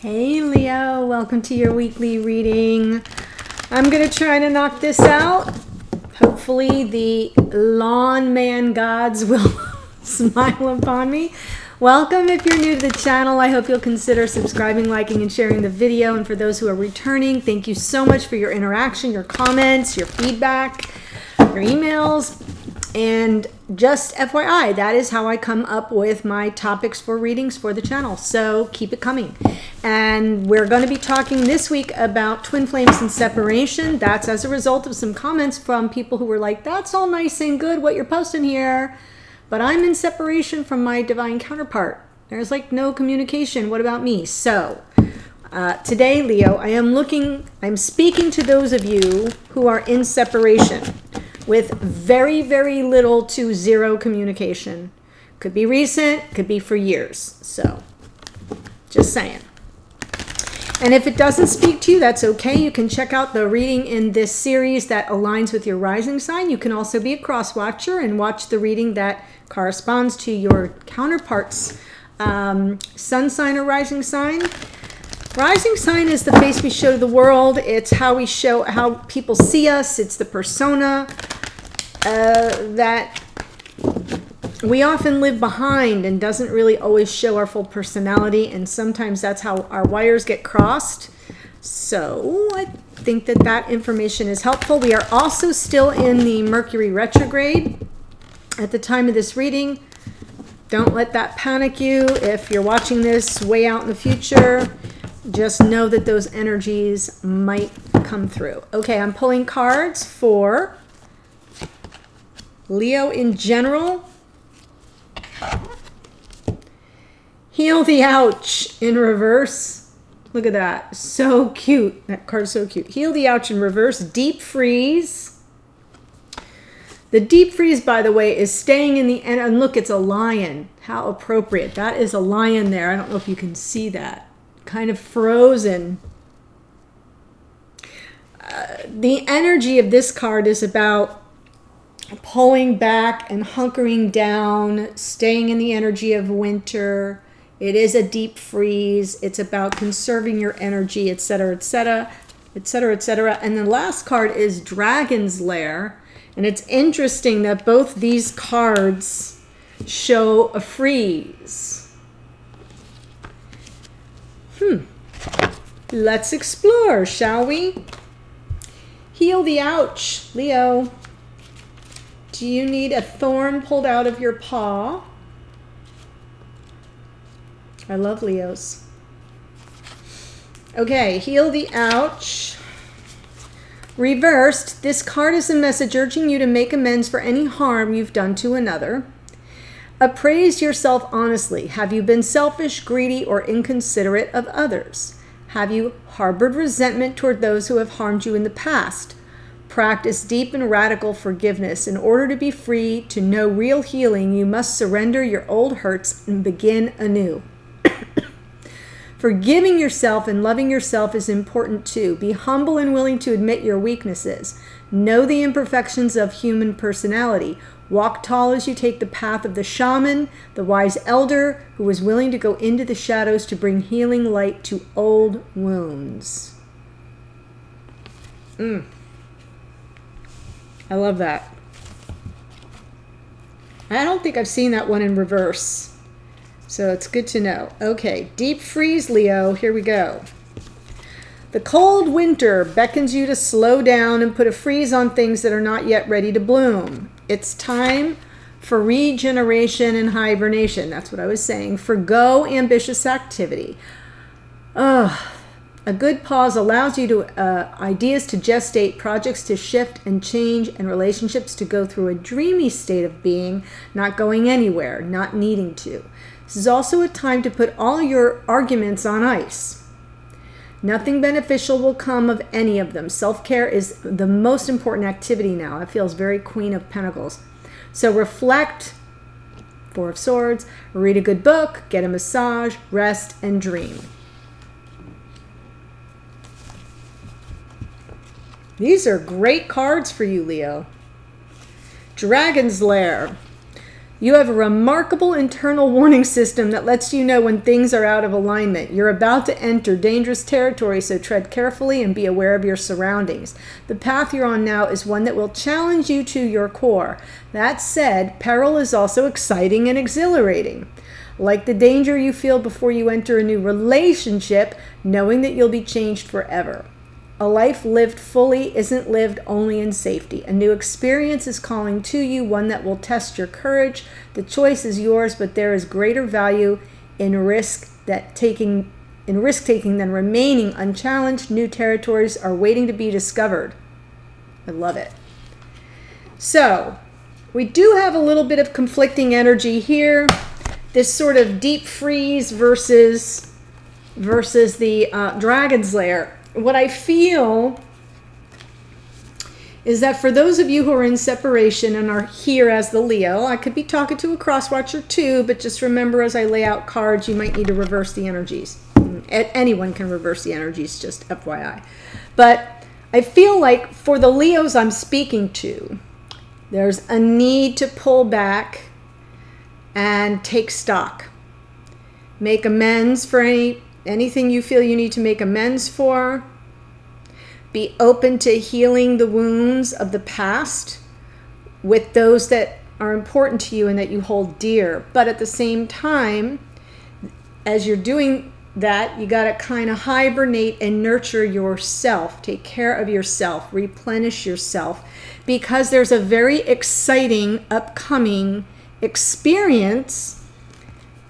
Hey Leo, welcome to your weekly reading. I'm going to try to knock this out. Hopefully the lawn man gods will smile upon me. Welcome if you're new to the channel. I hope you'll consider subscribing, liking, and sharing the video. And for those who are returning, thank you so much for your interaction, your comments, your feedback, your emails. And just FYI, that is how I come up with my topics for readings for the channel. So keep it coming. And we're going to be talking this week about twin flames and separation. That's as a result of some comments from people who were like, that's all nice and good what you're posting here, but I'm in separation from my divine counterpart. There's like no communication. What about me? So today, Leo, I'm speaking to those of you who are in separation with very, very little to zero communication. Could be recent, could be for years. So, just saying. And if it doesn't speak to you, that's okay. You can check out the reading in this series that aligns with your rising sign. You can also be a cross watcher and watch the reading that corresponds to your counterpart's sun sign or rising sign. Rising sign is the face we show to the world. It's how we show, how people see us. It's the persona that we often live behind and doesn't really always show our full personality. And sometimes that's how our wires get crossed. So I think that that information is helpful. We are also still in the Mercury retrograde at the time of this reading. Don't let that panic you. If you're watching this way out in the future, just know that those energies might come through. Okay, I'm pulling cards for Leo in general. Heal the ouch in reverse. Look at that. So cute. That card's so cute. Heal the ouch in reverse. Deep freeze. The deep freeze, by the way, is staying in the end. And look, it's a lion. How appropriate. That is a lion there. I don't know if you can see that. Kind of frozen. The energy of this card is about pulling back and hunkering down, staying in the energy of winter. It is a deep freeze. It's about conserving your energy, etc., etc., etc., etc. And the last card is Dragon's Lair. And it's interesting that both these cards show a freeze. Let's explore, shall we? Heal the ouch, Leo. Do you need a thorn pulled out of your paw? I love Leos. Okay, heal the ouch. Reversed, this card is a message urging you to make amends for any harm you've done to another. Appraise yourself honestly. Have you been selfish, greedy, or inconsiderate of others? Have you harbored resentment toward those who have harmed you in the past? Practice deep and radical forgiveness. In order to be free, to know real healing, you must surrender your old hurts and begin anew. Forgiving yourself and loving yourself is important too. Be humble and willing to admit your weaknesses. Know the imperfections of human personality. Walk tall as you take the path of the shaman, the wise elder who was willing to go into the shadows to bring healing light to old wounds. I love that. I don't think I've seen that one in reverse. So it's good to know. Okay, deep freeze, Leo. Here we go. The cold winter beckons you to slow down and put a freeze on things that are not yet ready to bloom. It's time for regeneration and hibernation. That's what I was saying. Forgo ambitious activity. A good pause allows you to ideas to gestate, projects to shift and change, and relationships to go through a dreamy state of being, not going anywhere, not needing to. This is also a time to put all your arguments on ice. Nothing beneficial will come of any of them. Self-care is the most important activity now. It feels very Queen of Pentacles. So reflect, Four of Swords, read a good book, get a massage, rest, and dream. These are great cards for you, Leo. Dragon's Lair. You have a remarkable internal warning system that lets you know when things are out of alignment. You're about to enter dangerous territory, so tread carefully and be aware of your surroundings. The path you're on now is one that will challenge you to your core. That said, peril is also exciting and exhilarating. Like the danger you feel before you enter a new relationship, knowing that you'll be changed forever. A life lived fully isn't lived only in safety. A new experience is calling to you, one that will test your courage. The choice is yours, but there is greater value in risk-taking than remaining unchallenged. New territories are waiting to be discovered. I love it. So, we do have a little bit of conflicting energy here. This sort of deep freeze versus the Dragon's Lair. What I feel is that for those of you who are in separation and are here as the Leo, I could be talking to a cross-watcher too, but just remember as I lay out cards, you might need to reverse the energies. Anyone can reverse the energies, just FYI. But I feel like for the Leos I'm speaking to, there's a need to pull back and take stock. Make amends for anything you feel you need to make amends for. Be open to healing the wounds of the past with those that are important to you and that you hold dear. But at the same time, as you're doing that, you got to kind of hibernate and nurture yourself. Take care of yourself. Replenish yourself. Because there's a very exciting upcoming experience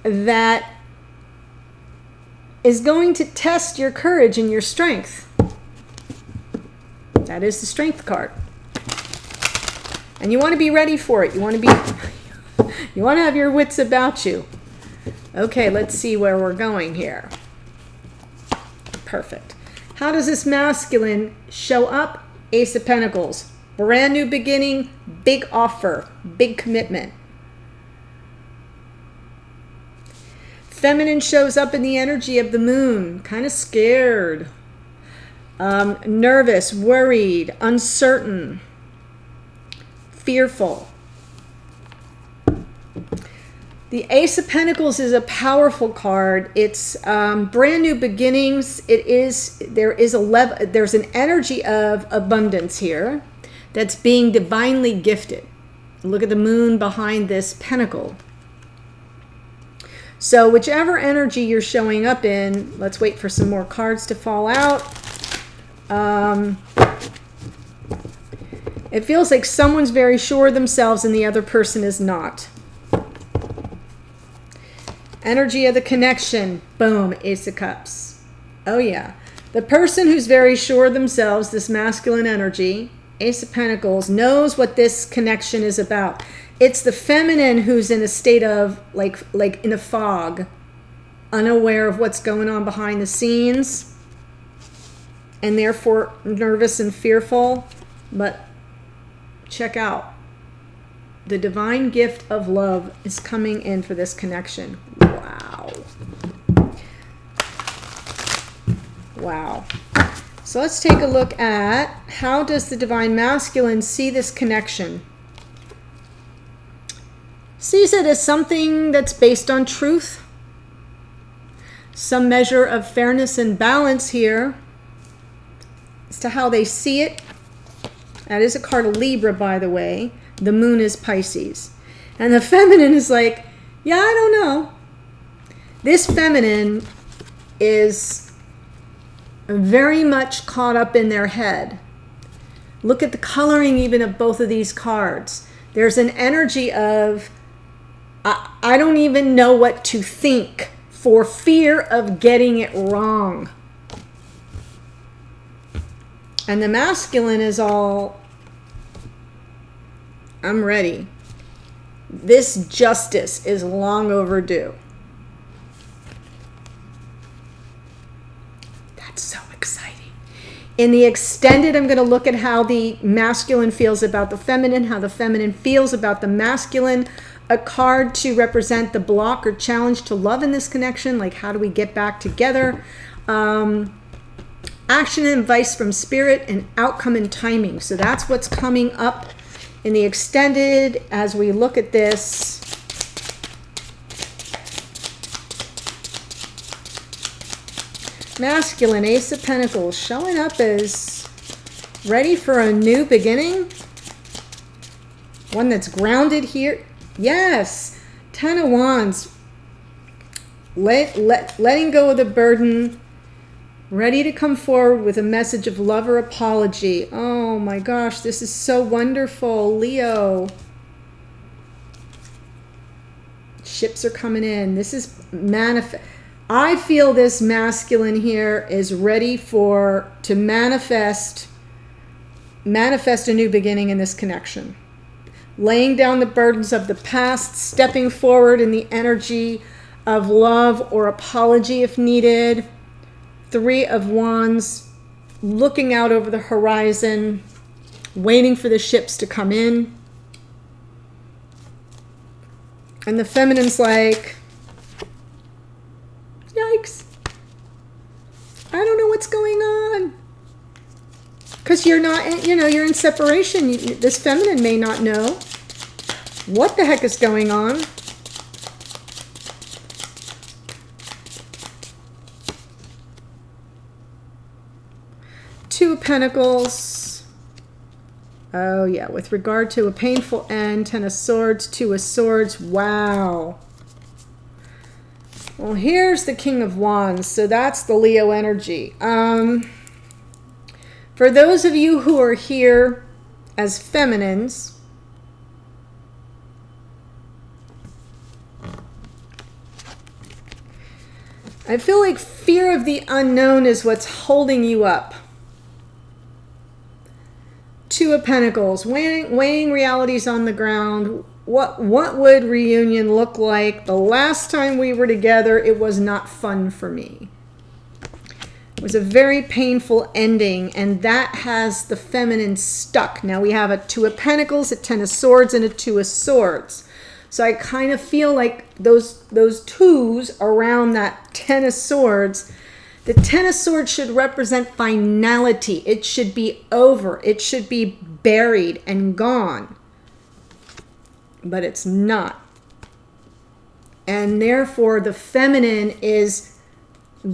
that is going to test your courage and your strength. That is the Strength card. And you want to be ready for it. You want to have your wits about you. Okay, let's see where we're going here. Perfect. How does this masculine show up? Ace of Pentacles. Brand new beginning, big offer, big commitment. Feminine shows up in the energy of the moon, kind of scared, nervous, worried, uncertain, fearful. The Ace of Pentacles is a powerful card. It's brand new beginnings. There's an energy of abundance here that's being divinely gifted. Look at the moon behind this pentacle. So whichever energy you're showing up in, let's wait for some more cards to fall out. It feels like someone's very sure of themselves and the other person is not. Energy of the connection. Boom, Ace of Cups. Oh yeah. The person who's very sure of themselves, this masculine energy, Ace of Pentacles, knows what this connection is about. It's the feminine who's in a state of, like in a fog, unaware of what's going on behind the scenes, and therefore nervous and fearful. But check out. The divine gift of love is coming in for this connection. Wow. Wow. So let's take a look at how does the divine masculine see this connection. Sees it as something that's based on truth, some measure of fairness and balance here as to how they see it. That is a card of Libra, by the way. The moon is Pisces. And the feminine is like, yeah, I don't know. This feminine is very much caught up in their head. Look at the coloring even of both of these cards. There's an energy of, I don't even know what to think for fear of getting it wrong. And the masculine is all, I'm ready. This justice is long overdue. That's so exciting. In the extended, I'm going to look at how the masculine feels about the feminine, how the feminine feels about the masculine. A card to represent the block or challenge to love in this connection, like how do we get back together? Action and advice from spirit, and outcome and timing. So that's what's coming up in the extended as we look at this. Masculine, Ace of Pentacles, showing up as ready for a new beginning. One that's grounded here. Yes. Ten of Wands. Letting go of the burden. Ready to come forward with a message of love or apology. Oh my gosh, this is so wonderful. Leo. Ships are coming in. This is manifest. I feel this masculine here is ready to manifest a new beginning in this connection. Laying down the burdens of the past, stepping forward in the energy of love or apology if needed. Three of Wands, looking out over the horizon, waiting for the ships to come in. And the feminine's like, yikes. I don't know what's going on. Because you're not, you're in separation. This feminine may not know what the heck is going on. Two of Pentacles. Oh yeah, with regard to a painful end. Ten of Swords, Two of Swords. Wow. Well, here's the King of Wands. So that's the Leo energy. For those of you who are here as feminines, I feel like fear of the unknown is what's holding you up. Two of Pentacles, weighing realities on the ground. What would reunion look like? The last time we were together, it was not fun for me. It was a very painful ending, and that has the feminine stuck. Now we have a Two of Pentacles, a Ten of Swords, and a Two of Swords. So I kind of feel like those twos around that Ten of Swords. The Ten of Swords should represent finality. It should be over. It should be buried and gone. But it's not. And therefore, the feminine is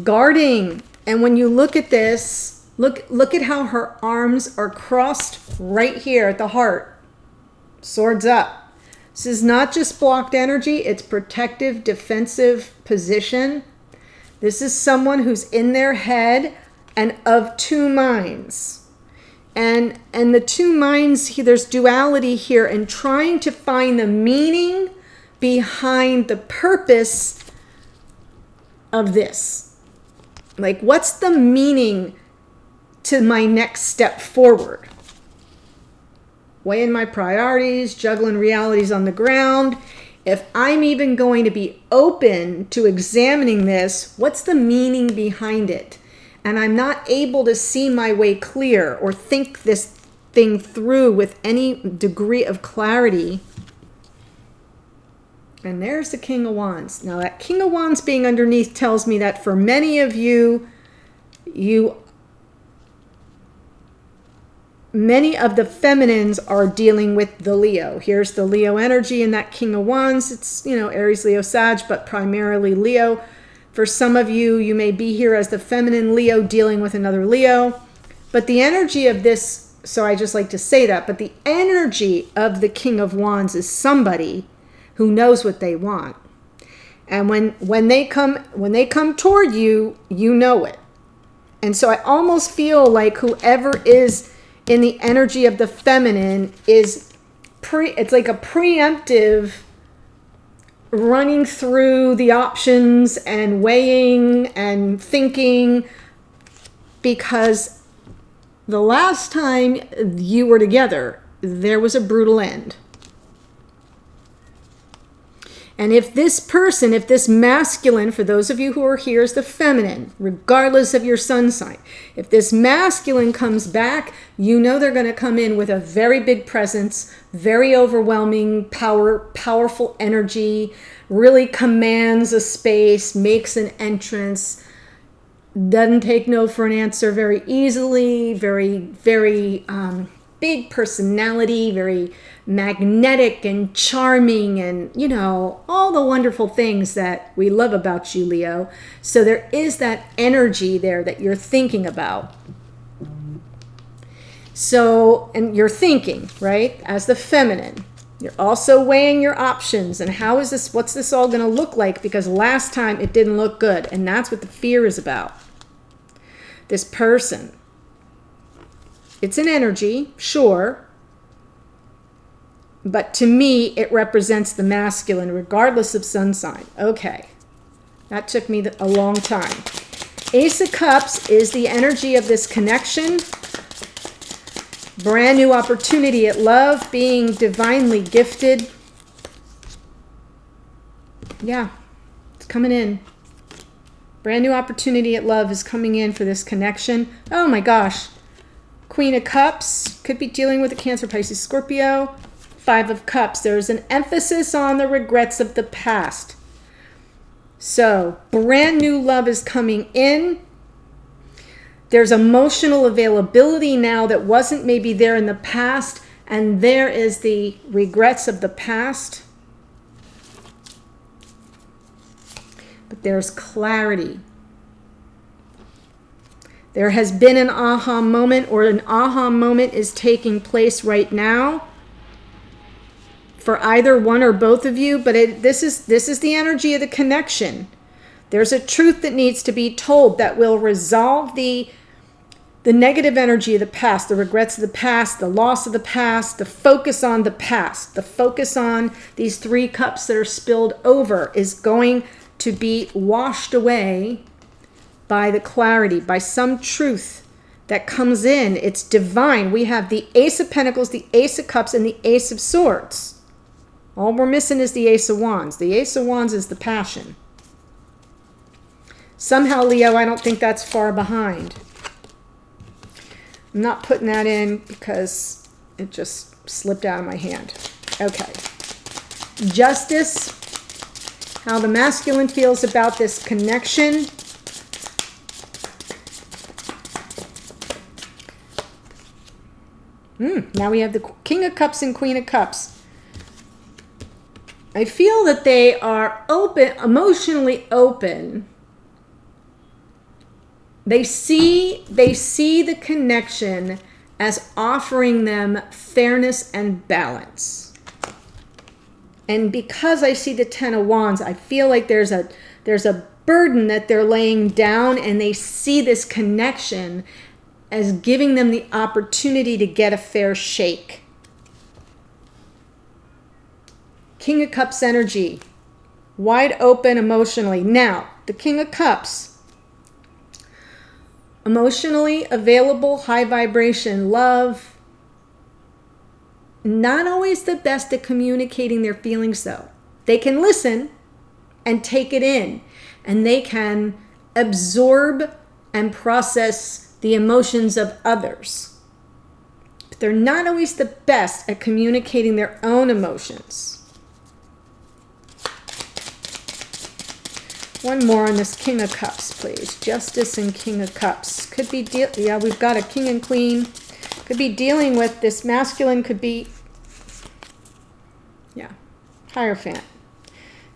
guarding. And when you look at this, look at how her arms are crossed right here at the heart. Swords up. This is not just blocked energy. It's protective, defensive position. This is someone who's in their head and of two minds. And the two minds, there's duality here, and trying to find the meaning behind the purpose of this. Like, what's the meaning to my next step forward? Weighing my priorities, juggling realities on the ground. If I'm even going to be open to examining this, what's the meaning behind it? And I'm not able to see my way clear or think this thing through with any degree of clarity. And there's the King of Wands. Now that King of Wands being underneath tells me that for many of you, many of the feminines are dealing with the Leo. Here's the Leo energy in that King of Wands. It's, Aries, Leo, Sag, but primarily Leo. For some of you, you may be here as the feminine Leo dealing with another Leo. But the energy of this, so I just like to say that, but the energy of the King of Wands is somebody who knows what they want. And when they come toward you, you know it. And so I almost feel like whoever is in the energy of the feminine is it's like a preemptive running through the options and weighing and thinking, because the last time you were together, there was a brutal end. And if this person, if this masculine, for those of you who are here as the feminine, regardless of your sun sign, if this masculine comes back, you know they're going to come in with a very big presence, very overwhelming, powerful energy, really commands a space, makes an entrance, doesn't take no for an answer very easily, very, very big personality, very magnetic and charming, and, you know, all the wonderful things that we love about you, Leo. So there is that energy there that you're thinking about. So, and you're thinking, right, as the feminine. You're also weighing your options and how is this, what's this all going to look like? Because last time it didn't look good. And that's what the fear is about. This person. It's an energy, sure. But to me, it represents the masculine, regardless of sun sign. Okay. That took me a long time. Ace of Cups is the energy of this connection. Brand new opportunity at love, being divinely gifted. Yeah, it's coming in. Brand new opportunity at love is coming in for this connection. Oh my gosh. Queen of Cups, could be dealing with a Cancer, Pisces, Scorpio. Five of Cups, there's an emphasis on the regrets of the past. So, brand new love is coming in. There's emotional availability now that wasn't maybe there in the past, and there is the regrets of the past. But there's clarity. There has been an aha moment, or an aha moment is taking place right now for either one or both of you, but this is the energy of the connection. There's a truth that needs to be told that will resolve the negative energy of the past, the regrets of the past, the loss of the past, the focus on the past, the focus on these 3 cups that are spilled over is going to be washed away by the clarity, by some truth that comes in. It's divine. We have the Ace of Pentacles, the Ace of Cups, and the Ace of Swords. All we're missing is the Ace of Wands. The Ace of Wands is the passion. Somehow, Leo, I don't think that's far behind. I'm not putting that in because it just slipped out of my hand. Okay. Justice. How the masculine feels about this connection. Now we have the King of Cups and Queen of Cups. I feel that they are open, emotionally open. They see the connection as offering them fairness and balance. And because I see the Ten of Wands, I feel like there's a burden that they're laying down, and they see this connection as giving them the opportunity to get a fair shake. King of Cups energy, wide open emotionally. Now, the King of Cups. Emotionally available, high vibration, love. Not always the best at communicating their feelings, though. They can listen and take it in, and they can absorb and process the emotions of others. But they're not always the best at communicating their own emotions. One more on this King of Cups, please. Justice and King of Cups. Could be, yeah, we've got a King and Queen. Could be dealing with this masculine, could be, yeah, Hierophant.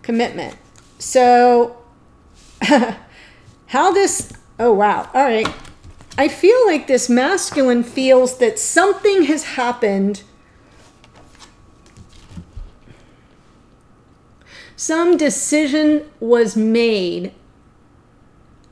Commitment. So, how this, oh wow, all right. I feel like this masculine feels that something has happened. Some decision was made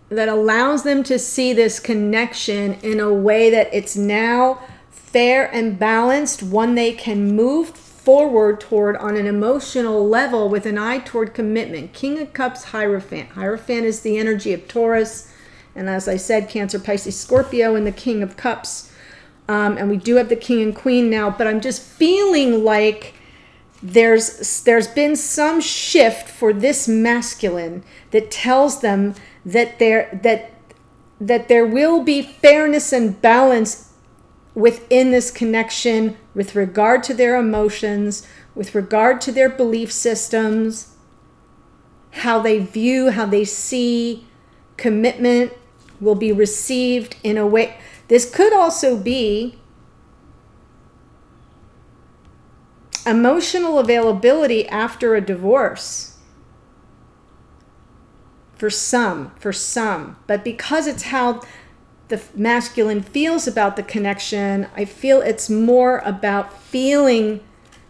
that allows them to see this connection in a way that it's now fair and balanced, one they can move forward toward on an emotional level with an eye toward commitment. King of Cups, Hierophant. Hierophant is the energy of Taurus. And as I said, Cancer, Pisces, Scorpio, and the King of Cups. And we do have the King and Queen now, but I'm just feeling like there's been some shift for this masculine that tells them that there will be fairness and balance within this connection with regard to their emotions, with regard to their belief systems, how they view, how they see commitment will be received in a way. This could also be Emotional availability after a divorce. For some. But because it's how the masculine feels about the connection, I feel it's more about feeling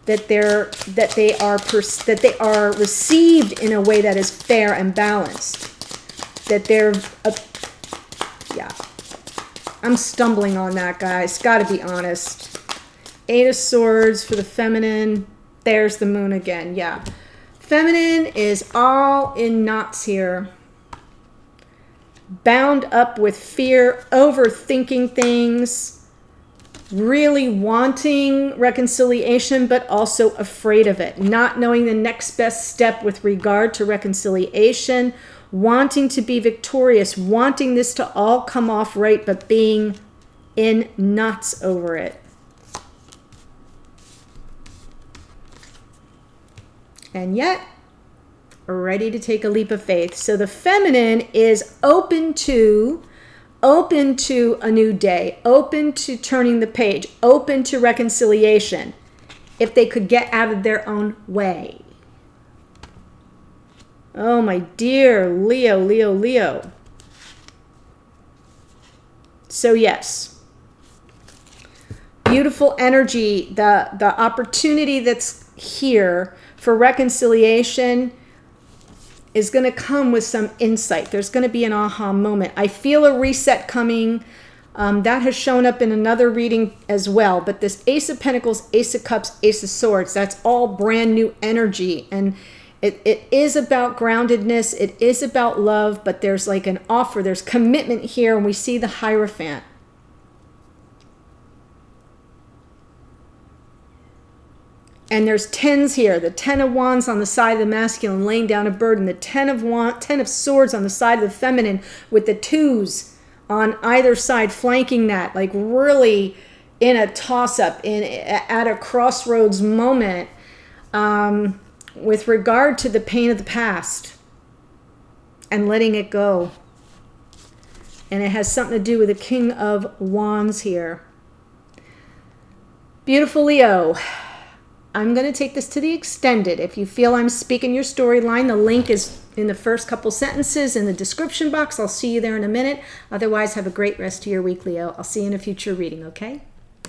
that they are received in a way that is fair and balanced. That they're yeah. I'm stumbling on that, guys. Got to be honest. 8 of Swords for the feminine. There's the moon again. Yeah. Feminine is all in knots here. Bound up with fear, overthinking things, really wanting reconciliation, but also afraid of it. Not knowing the next best step with regard to reconciliation, wanting to be victorious, wanting this to all come off right, but being in knots over it. And yet, ready to take a leap of faith. So the feminine is open to a new day, open to turning the page, open to reconciliation, if they could get out of their own way. Oh, my dear Leo. So yes, beautiful energy, the opportunity that's here for reconciliation is going to come with some insight. There's going to be an aha moment. I feel a reset coming. That has shown up in another reading as well. But this Ace of Pentacles, Ace of Cups, Ace of Swords, that's all brand new energy. And it is about groundedness. It is about love. But there's like an offer. There's commitment here. And we see the Hierophant. And there's tens here, the 10 of Wands on the side of the masculine, laying down a burden, the 10 of Swords on the side of the feminine, with the 2s on either side flanking that, like really in a toss-up, at a crossroads moment, with regard to the pain of the past and letting it go. And it has something to do with the King of Wands here. Beautiful Leo. I'm going to take this to the extended. If you feel I'm speaking your storyline, the link is in the first couple sentences in the description box. I'll see you there in a minute. Otherwise, have a great rest of your week, Leo. I'll see you in a future reading, okay?